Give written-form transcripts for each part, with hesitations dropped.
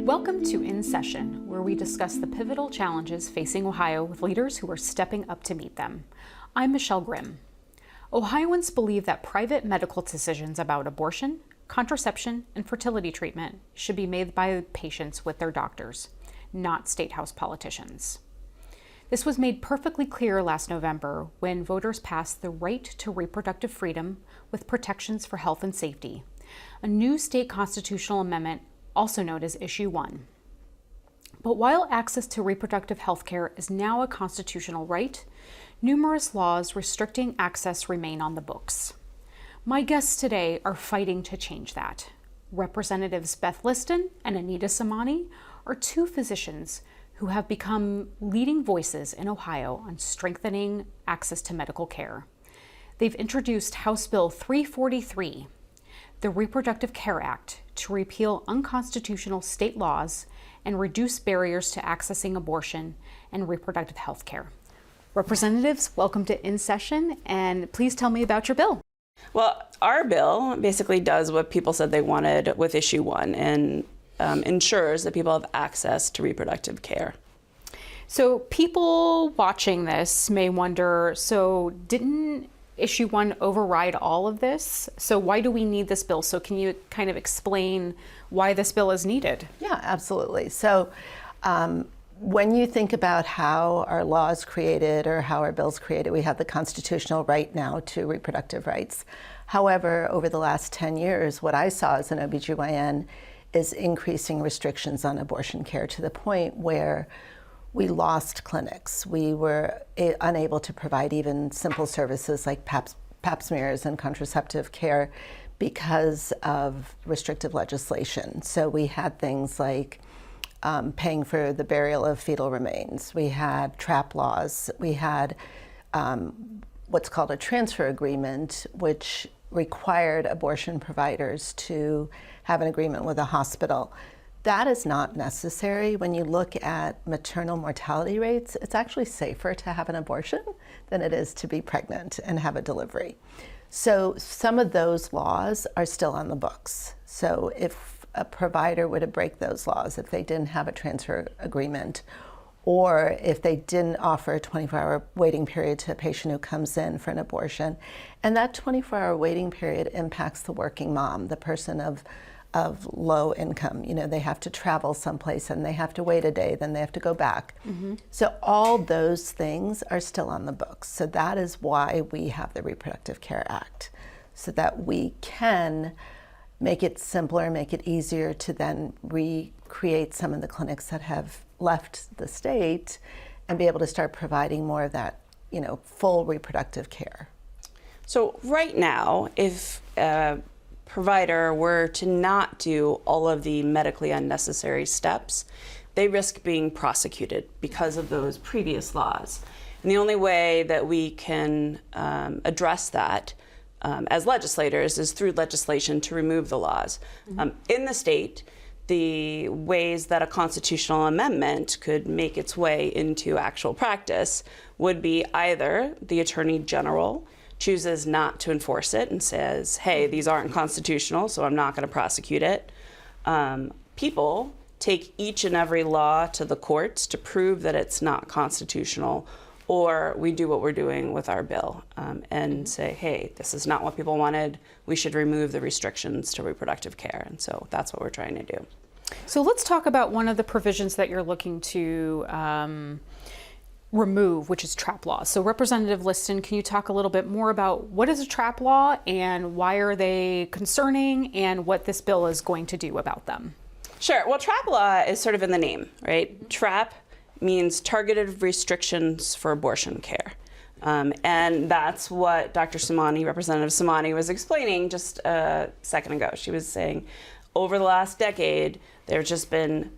Welcome to In Session, where we discuss the pivotal challenges facing Ohio with leaders who are stepping up to meet them. I'm Michelle Grimm. Ohioans believe that private medical decisions about abortion, contraception, and fertility treatment should be made by patients with their doctors, not state house politicians. This was made perfectly clear last November when voters passed the Right to Reproductive Freedom with Protections for Health and Safety, a new state constitutional amendment also known as Issue 1. But while access to reproductive health care is now a constitutional right, numerous laws restricting access remain on the books. My guests today are fighting to change that. Representatives Beth Liston and Anita Somani are two physicians who have become leading voices in Ohio on strengthening access to medical care. They've introduced House Bill 343, the Reproductive Care Act, to repeal unconstitutional state laws and reduce barriers to accessing abortion and reproductive health care. Representatives, welcome to In Session, and please tell me about your bill. Well, our bill basically does what people said they wanted with Issue 1 and ensures that people have access to reproductive care. So people watching this may wonder, so didn't Issue 1 override all of this? So why do we need this bill? So can you kind of explain why this bill is needed? Yeah, absolutely. So when you think about how our law is created or how our bill's created, we have the constitutional right now to reproductive rights. However, over the last 10 years, what I saw as an OBGYN is increasing restrictions on abortion care to the point where we lost clinics. We were unable to provide even simple services like pap smears and contraceptive care because of restrictive legislation. So we had things like paying for the burial of fetal remains. We had trap laws. We had what's called a transfer agreement, which required abortion providers to have an agreement with a hospital. That is not necessary. When you look at maternal mortality rates, it's actually safer to have an abortion than it is to be pregnant and have a delivery. So some of those laws are still on the books. So if a provider were to break those laws, if they didn't have a transfer agreement, or if they didn't offer a 24-hour waiting period to a patient who comes in for an abortion, and that 24-hour waiting period impacts the working mom, the person of low income. You know, they have to travel someplace and they have to wait a day, then they have to go back. So all those things are still on the books. So that is why we have the Reproductive Care Act, so that we can make it simpler, make it easier to then recreate some of the clinics that have left the state and be able to start providing more of that, you know, full reproductive care. So right now, if a provider were to not do all of the medically unnecessary steps, they risk being prosecuted because of those previous laws. And the only way that we can address that as legislators is through legislation to remove the laws. In the state, the ways that a constitutional amendment could make its way into actual practice would be either the Attorney General chooses not to enforce it and says, hey, these aren't constitutional, so I'm not going to prosecute it. People take each and every law to the courts to prove that it's not constitutional, or we do what we're doing with our bill and say, hey, this is not what people wanted. We should remove the restrictions to reproductive care. And so that's what we're trying to do. So let's talk about one of the provisions that you're looking to remove, which is trap laws. So Representative Liston, can you talk a little bit more about what is a trap law and why are they concerning and what this bill is going to do about them? Sure. Well, trap law is sort of in the name, right? Trap means targeted restrictions for abortion care. And that's what Dr. Somani, Representative Somani, was explaining just a second ago. She was saying over the last decade, there's just been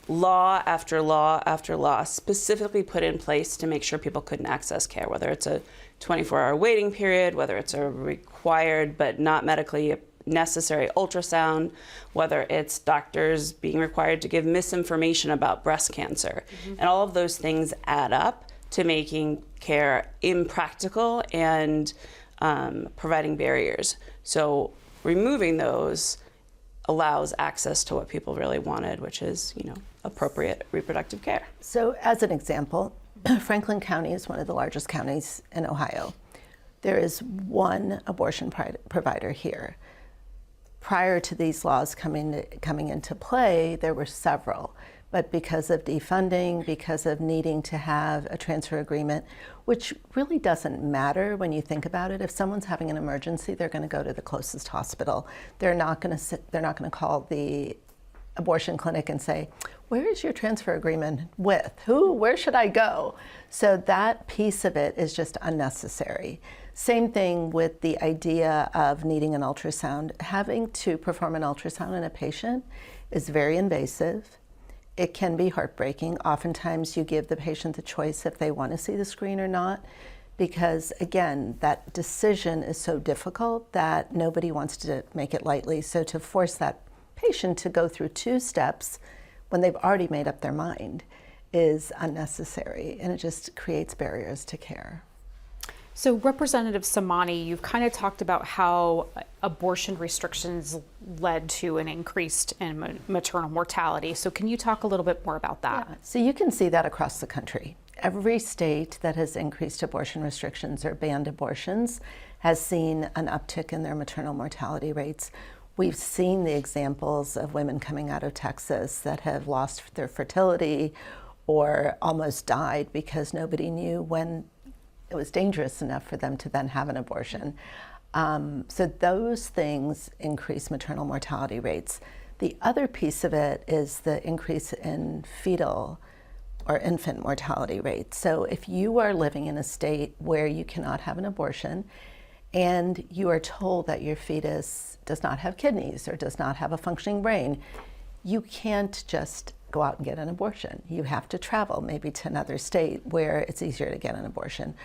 law after law after law specifically put in place to make sure people couldn't access care, whether it's a 24-hour waiting period, whether it's a required but not medically necessary ultrasound, whether it's doctors being required to give misinformation about breast cancer. And all of those things add up to making care impractical and providing barriers. So removing those allows access to what people really wanted, which is, appropriate reproductive care. So as an example, Franklin County is one of the largest counties in Ohio. There is one abortion provider here. Prior to these laws coming into play, there were several. But because of defunding, because of needing to have a transfer agreement, which really doesn't matter when you think about it. If someone's having an emergency, they're going to go to the closest hospital. They're not going to call the abortion clinic and say, where is your transfer agreement with? Where should I go? So that piece of it is just unnecessary. Same thing with the idea of needing an ultrasound. Having to perform an ultrasound in a patient is very invasive. It can be heartbreaking. Oftentimes you give the patient the choice if they want to see the screen or not, because again, that decision is so difficult that nobody wants to make it lightly. So to force that patient to go through 2 steps when they've already made up their mind is unnecessary, and it just creates barriers to care. So Representative Somani, you've kind of talked about how abortion restrictions led to an increase in maternal mortality. So can you talk a little bit more about that? Yeah. So you can see that across the country. Every state that has increased abortion restrictions or banned abortions has seen an uptick in their maternal mortality rates. We've seen the examples of women coming out of Texas that have lost their fertility or almost died because nobody knew when it was dangerous enough for them to then have an abortion. So those things increase maternal mortality rates. The other piece of it is the increase in fetal or infant mortality rates. So if you are living in a state where you cannot have an abortion and you are told that your fetus does not have kidneys or does not have a functioning brain, you can't just go out and get an abortion. You have to travel maybe to another state where it's easier to get an abortion,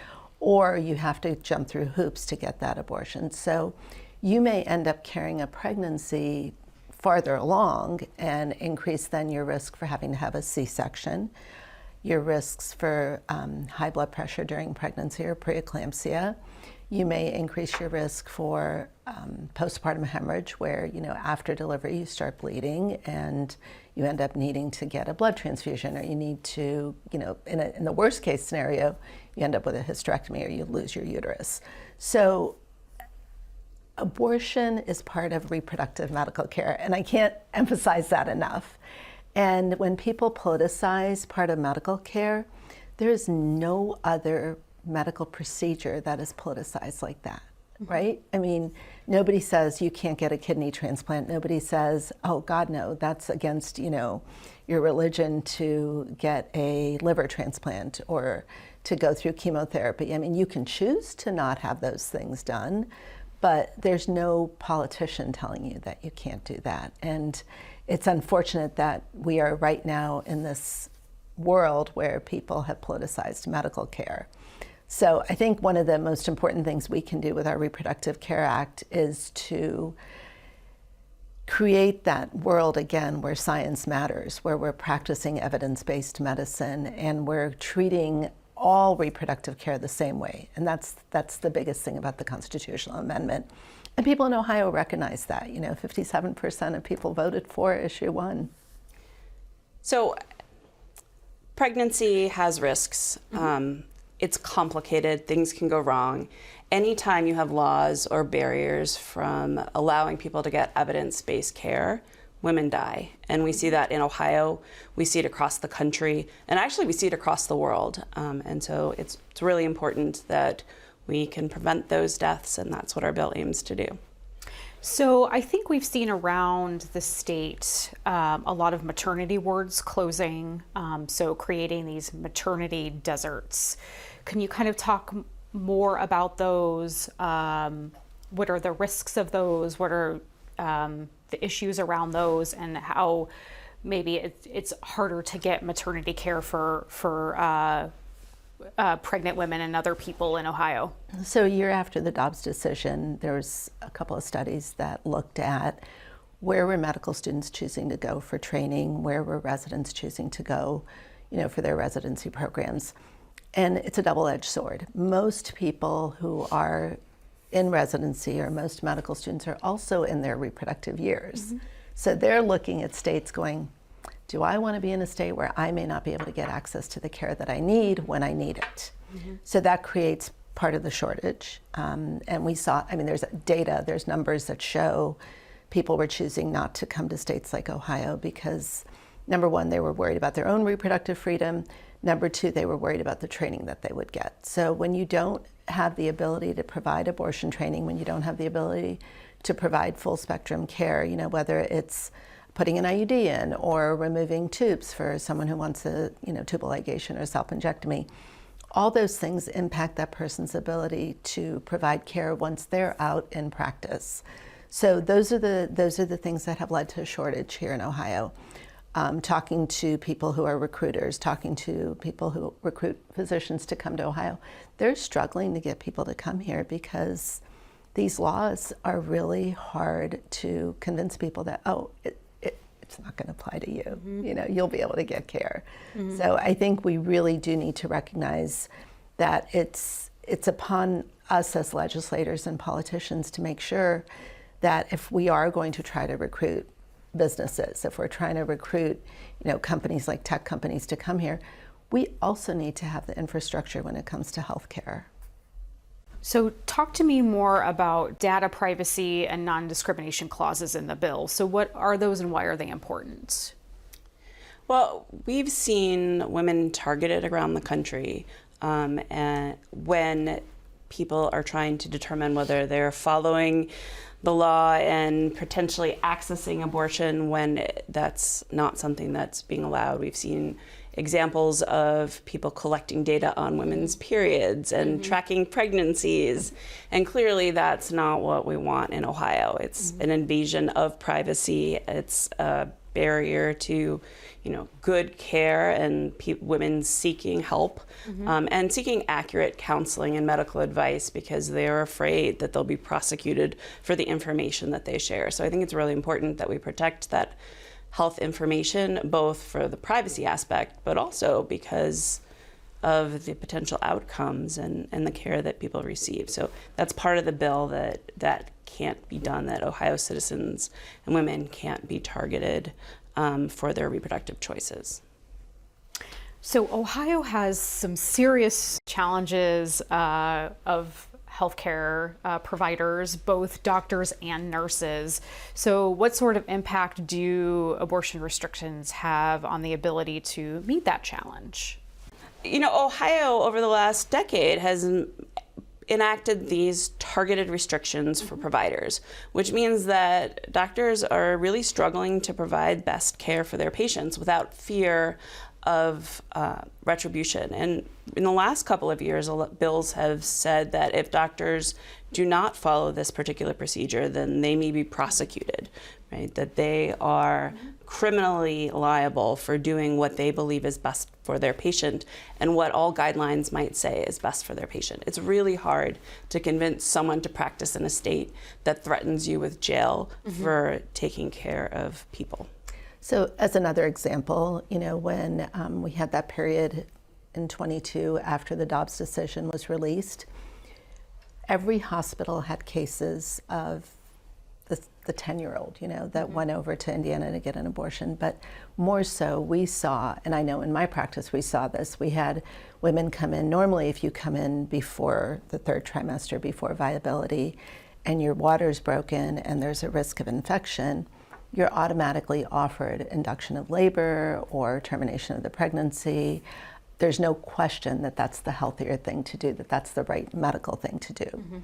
or you have to jump through hoops to get that abortion. So you may end up carrying a pregnancy farther along and increase then your risk for having to have a C-section, your risks for high blood pressure during pregnancy or preeclampsia. You may increase your risk for postpartum hemorrhage, where after delivery you start bleeding and you end up needing to get a blood transfusion, or you need to, in the worst case scenario, you end up with a hysterectomy or you lose your uterus. So abortion is part of reproductive medical care, and I can't emphasize that enough. And when people politicize part of medical care, there is no other medical procedure that is politicized like that, right? I mean, nobody says you can't get a kidney transplant. Nobody says, oh God, no, that's against, your religion to get a liver transplant or to go through chemotherapy. I mean, you can choose to not have those things done, but there's no politician telling you that you can't do that. And it's unfortunate that we are right now in this world where people have politicized medical care. So I think one of the most important things we can do with our Reproductive Care Act is to create that world again where science matters, where we're practicing evidence-based medicine and we're treating all reproductive care the same way. And that's the biggest thing about the constitutional amendment. And people in Ohio recognize that. 57% of people voted for issue 1. So pregnancy has risks. It's complicated, things can go wrong. Anytime you have laws or barriers from allowing people to get evidence-based care, women die. And we see that in Ohio, we see it across the country, and actually we see it across the world. And so it's really important that we can prevent those deaths, and that's what our bill aims to do. So I think we've seen around the state a lot of maternity wards closing, so creating these maternity deserts. Can you kind of talk more about those? What are the risks of those? What are the issues around those, and how maybe it's harder to get maternity care for pregnant women and other people in Ohio? So a year after the Dobbs decision, there was a couple of studies that looked at where were medical students choosing to go for training, where were residents choosing to go, for their residency programs. And it's a double-edged sword. Most people who are in residency, or most medical students, are also in their reproductive years. So they're looking at states going, do I want to be in a state where I may not be able to get access to the care that I need when I need it? So that creates part of the shortage. And we saw, I mean, there's data, there's numbers that show people were choosing not to come to states like Ohio because, number one, they were worried about their own reproductive freedom. Number two, they were worried about the training that they would get. So when you don't have the ability to provide abortion training, when you don't have the ability to provide full spectrum care, you know, whether it's putting an IUD in or removing tubes for someone who wants a, you know, tubal ligation or self-injectomy, all those things impact that person's ability to provide care once they're out in practice. So those are the things that have led to a shortage here in Ohio. Talking to people who are recruiters, talking to people who recruit physicians to come to Ohio, they're struggling to get people to come here because these laws are really hard to convince people that, oh, it's not going to apply to you. You know, you'll be able to get care. So I think we really do need to recognize that it's upon us as legislators and politicians to make sure that if we are going to try to recruit businesses, if we're trying to recruit, you know, companies like tech companies to come here, we also need to have the infrastructure when it comes to healthcare. So talk to me more about data privacy and non-discrimination clauses in the bill. So what are those and why are they important? Well, we've seen women targeted around the country, and when people are trying to determine whether they're following the law and potentially accessing abortion when that's not something that's being allowed. We've seen examples of people collecting data on women's periods and tracking pregnancies, and clearly that's not what we want in Ohio. It's an invasion of privacy. It's a barrier to, you know, good care and women seeking help and seeking accurate counseling and medical advice because they are afraid that they'll be prosecuted for the information that they share. So I think it's really important that we protect that health information, both for the privacy aspect, but also because of the potential outcomes and the care that people receive. So that's part of the bill that can't be done, that Ohio citizens and women can't be targeted for their reproductive choices. So Ohio has some serious challenges of healthcare providers, both doctors and nurses. So what sort of impact do abortion restrictions have on the ability to meet that challenge? You know, Ohio over the last decade has enacted these targeted restrictions for providers, which means that doctors are really struggling to provide best care for their patients without fear of retribution. And in the last couple of years, bills have said that if doctors do not follow this particular procedure, then they may be prosecuted, right? That they are criminally liable for doing what they believe is best for their patient and what all guidelines might say is best for their patient. It's really hard to convince someone to practice in a state that threatens you with jail for taking care of people. So as another example, you know, when we had that period in 22 after the Dobbs decision was released, every hospital had cases of the 10-year-old, you know, that went over to Indiana to get an abortion. But more so, we saw, and I know in my practice we saw this, we had women come in. Normally, if you come in before the third trimester, before viability, and your water's broken and there's a risk of infection, you're automatically offered induction of labor or termination of the pregnancy. There's no question that that's the healthier thing to do, that that's the right medical thing to do.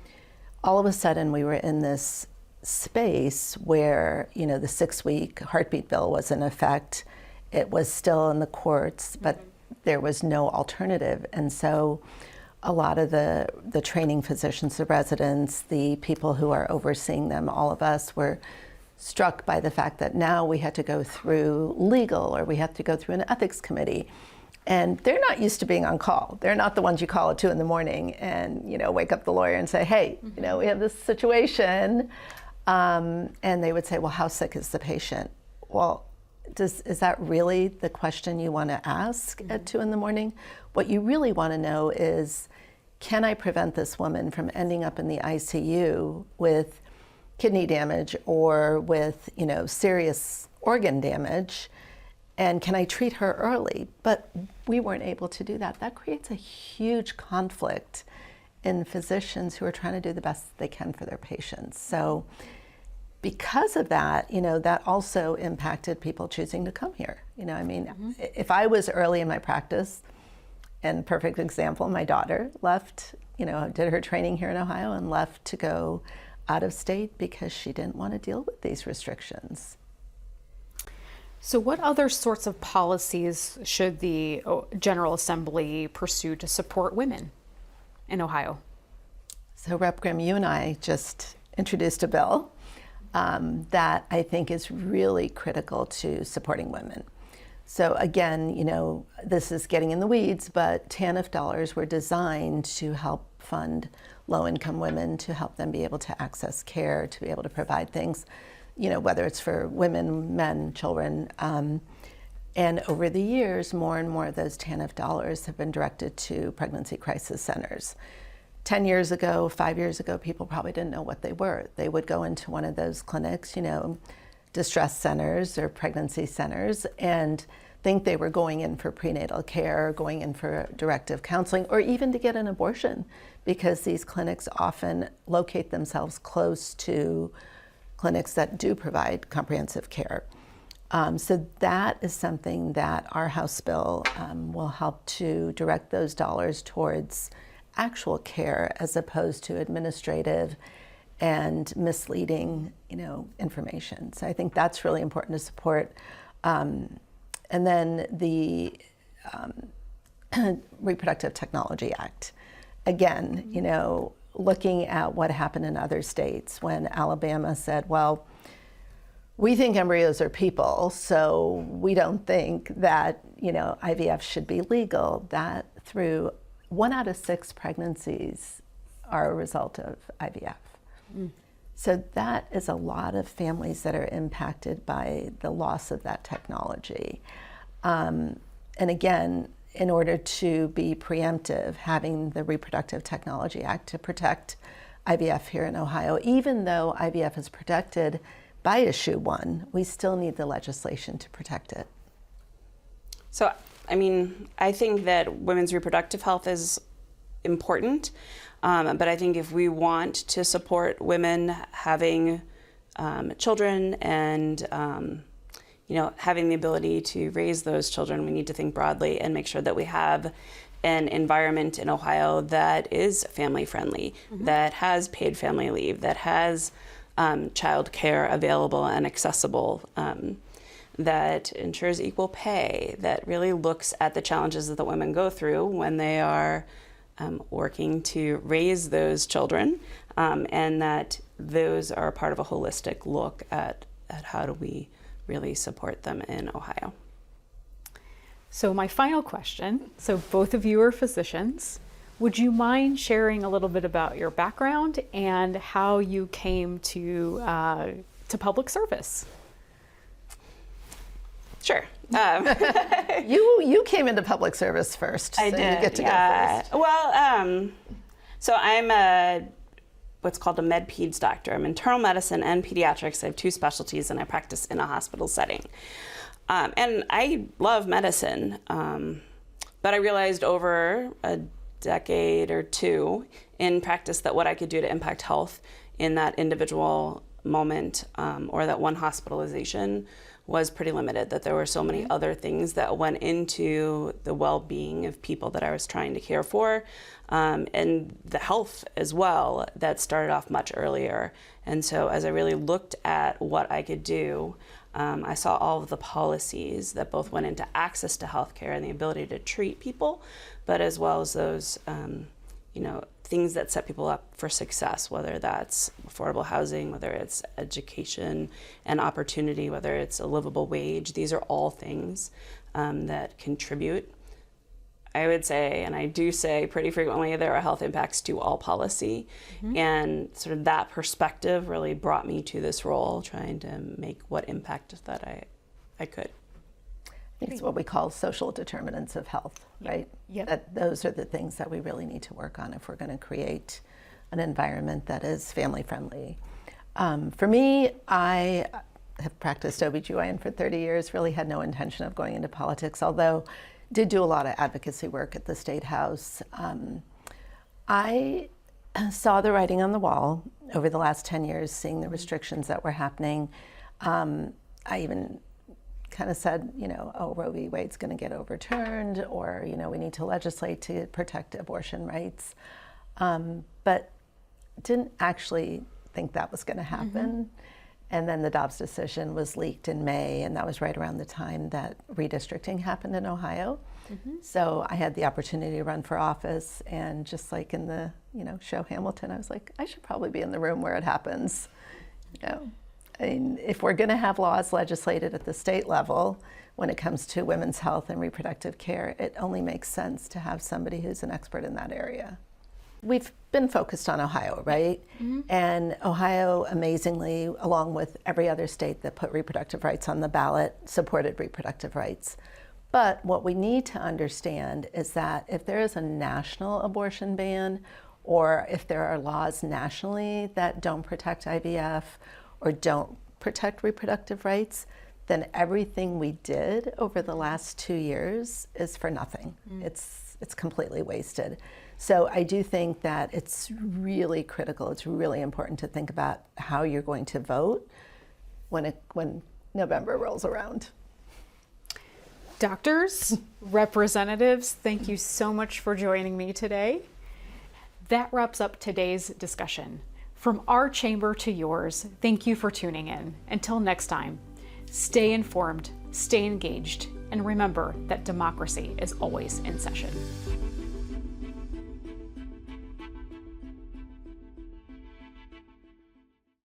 All of a sudden, we were in this space where, you know, the 6-week heartbeat bill was in effect. It was still in the courts, but there was no alternative. And so a lot of the training physicians, the residents, the people who are overseeing them, all of us were struck by the fact that now we had to go through legal or we had to go through an ethics committee. And they're not used to being on call. They're not the ones you call at 2 a.m. and, you know, wake up the lawyer and say, hey, you know, we have this situation. And they would say, well, how sick is the patient? Well, is that really the question you want to ask at 2 a.m? What you really want to know is, can I prevent this woman from ending up in the ICU with kidney damage or with, serious organ damage, and can I treat her early? But we weren't able to do that. That creates a huge conflict in physicians who are trying to do the best they can for their patients. So because of that, that also impacted people choosing to come here. If I was early in my practice, and perfect example, my daughter left, did her training here in Ohio and left to go out of state because she didn't want to deal with these restrictions. So what other sorts of policies should the General Assembly pursue to support women in Ohio? So Rep. Grimm, you and I just introduced a bill that I think is really critical to supporting women. So again, this is getting in the weeds, but TANF dollars were designed to help fund low-income women, to help them be able to access care, to be able to provide things, whether it's for women, men, children. And over the years, more and more of those TANF dollars have been directed to pregnancy crisis centers. 10 years ago, 5 years ago, people probably didn't know what they were. They would go into one of those clinics, distress centers or pregnancy centers, and think they were going in for prenatal care, going in for directive counseling, or even to get an abortion, because these clinics often locate themselves close to clinics that do provide comprehensive care. So that is something that our House bill will help to direct those dollars towards actual care as opposed to administrative and misleading, information. So I think that's really important to support. And then the Reproductive Technology Act. Again, looking at what happened in other states when Alabama said, well, we think embryos are people, so we don't think that, IVF should be legal. That through 1 out of 6 pregnancies are a result of IVF. So that is a lot of families that are impacted by the loss of that technology. And again, in order to be preemptive, having the Reproductive Technology Act to protect IVF here in Ohio, even though IVF is protected by Issue 1, we still need the legislation to protect it. So, I think that women's reproductive health is important, but I think if we want to support women having children and having the ability to raise those children, we need to think broadly and make sure that we have an environment in Ohio that is family friendly, that has paid family leave, that has child care available and accessible, that ensures equal pay, that really looks at the challenges that the women go through when they are working to raise those children, and that those are part of a holistic look at how do we really support them in Ohio. So my final question, so both of you are physicians. Would you mind sharing a little bit about your background and how you came to public service? Sure. You came into public service first. I so did. You get to go first. Well, so I'm what's called a med-peds doctor. I'm internal medicine and pediatrics. I have 2 specialties, and I practice in a hospital setting. And I love medicine, but I realized over a decade or 2 in practice that what I could do to impact health in that individual moment or that one hospitalization was pretty limited, that there were so many other things that went into the well-being of people that I was trying to care for, and the health as well that started off much earlier. And so as I really looked at what I could do, I saw all of the policies that both went into access to healthcare and the ability to treat people, but as well as those things that set people up for success, whether that's affordable housing, whether it's education and opportunity, whether it's a livable wage. These are all things that contribute. I would say, and I do say pretty frequently, there are health impacts to all policy. And sort of that perspective really brought me to this role, trying to make what impact that I could. I think it's what we call social determinants of health, right? Yep. That those are the things that we really need to work on if we're going to create an environment that is family friendly. For me, I have practiced OBGYN for 30 years, really had no intention of going into politics, although did do a lot of advocacy work at the State House. I saw the writing on the wall over the last 10 years, seeing the restrictions that were happening. I even kind of said, oh, Roe v. Wade's going to get overturned, or, we need to legislate to protect abortion rights. But didn't actually think that was going to happen. And then the Dobbs decision was leaked in May, and that was right around the time that redistricting happened in Ohio. So I had the opportunity to run for office, and just like in the show Hamilton, I was like, I should probably be in the room where it happens. I mean, if we're going to have laws legislated at the state level when it comes to women's health and reproductive care, it only makes sense to have somebody who's an expert in that area. We've been focused on Ohio, right? And Ohio, amazingly, along with every other state that put reproductive rights on the ballot, supported reproductive rights. But what we need to understand is that if there is a national abortion ban, or if there are laws nationally that don't protect IVF or don't protect reproductive rights, then everything we did over the last 2 years is for nothing. It's completely wasted. So I do think that it's really critical, it's really important to think about how you're going to vote when November rolls around. Doctors, representatives, thank you so much for joining me today. That wraps up today's discussion. From our chamber to yours, thank you for tuning in. Until next time, stay informed, stay engaged, and remember that democracy is always in session.